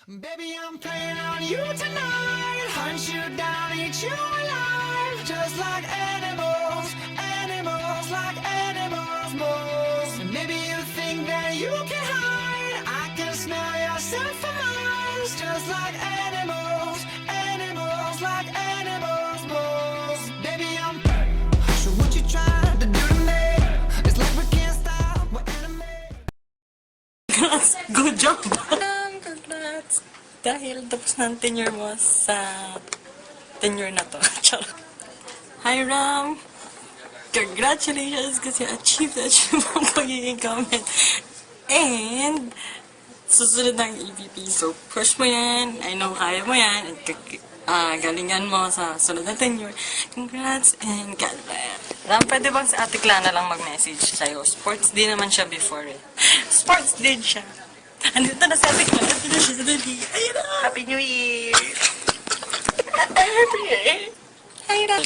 Baby, I'm playing on you tonight. Hunt you down, eat you alive. Just like animals, animals, like animals, moles. And maybe you think that you can hide. I can smell your scent for miles. Just like animals, animals, like animals, moles. Baby, I'm. So what you trying to do to me? It's like we can't stop. We're enemies. Good job! Congrats! Dahil tapos ng tenure mo sa tenure na to. Charot. Hi, Ram! Congratulations kasi achieve mo ang pagiging comment. And, susunod ng EVP. So, push mo yan. I know kaya mo yan. And galingan mo sa sunod na tenure. Congrats and God bless. Ram, pwede bang sa Ate Clara lang mag-message sa'yo? Sports din naman siya before eh. Sports din siya. Andito na sa Ate Clara. Andito na siya sa dali. Ayun na. Happy New Year! Happy Year! Hi, Ram.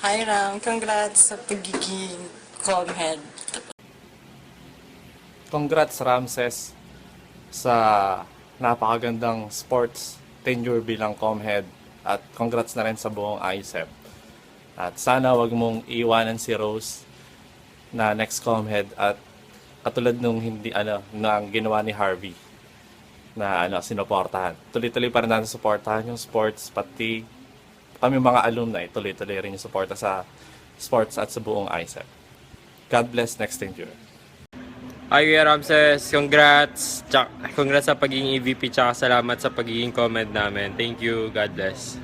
Hi, Ram. Congrats sa pagiging calm head. Congrats Ramses sa napakagandang sports tenure bilang Comhead at congrats na rin sa buong ISEP. At sana wag mong iwanan si Rose na next Comhead at katulad nung hindi nang ginawa ni Harvey na sinuportahan. Tuloy-tuloy pa rin natin suportahan yung sports pati kami mga alumni, tuloy-tuloy rin yung suporta sa sports at sa buong ISEP. God bless next tenure. Hi Kuya Ramses, congrats! Congrats sa pagiging EVP tsaka salamat sa pagiging comment namin. Thank you, God bless.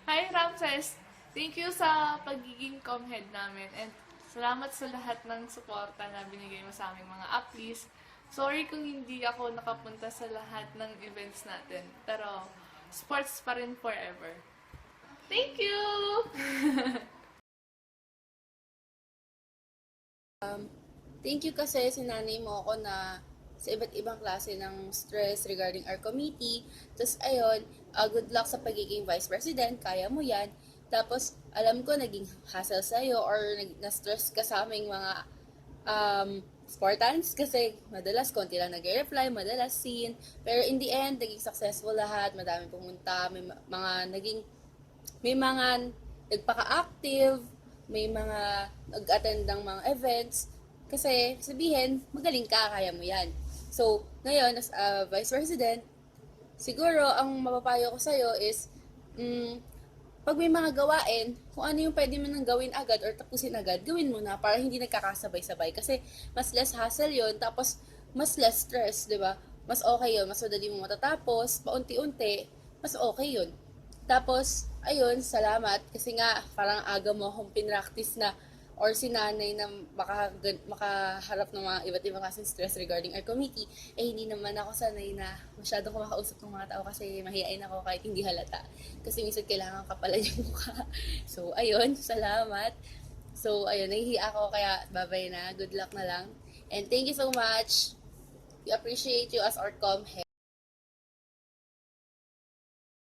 Hi Ramses! Thank you sa pagiging comhead namin and salamat sa lahat ng suporta na binigay mo sa aming mga applis. Sorry kung hindi ako nakapunta sa lahat ng events natin, pero sports pa rin forever. Thank you! Thank you kasi sinanay mo ako na sa iba't ibang klase ng stress regarding our committee. Tapos ayun, good luck sa pagiging vice president, kaya mo yan. Tapos alam ko naging hassle sa'yo or na-stress ka sa aming mga Spartans kasi madalas konti lang nag-reply, madalas seen. Pero in the end, naging successful lahat, madaming pumunta, may mga nagpaka-active, may mga nag-attend ng mga events. Kasi sabihin, magaling ka, kaya mo yan. So, ngayon, as a vice president, siguro ang mapapayo ko sa'yo is, pag may mga gawain, kung ano yung pwede mo nang gawin agad or tapusin agad, gawin mo na para hindi nagkakasabay-sabay. Kasi mas less hassle yon, tapos mas less stress, di ba? Mas okay yun, mas madali mo matatapos, paunti-unti, mas okay yun. Tapos, ayun, salamat. Kasi nga, parang aga mo akong pinractice na or si nanay na makaharap ng mga iba't ibang klaseng stress regarding our committee, hindi naman ako sanay na masyado ko makausap ng mga tao kasi mahihain ako kahit hindi halata. Kasi minsan kailangan kapalan yung mukha. So, ayun, salamat. So, ayun, nahihiya ako kaya babay na. Good luck na lang. And thank you so much. We appreciate you as our com head.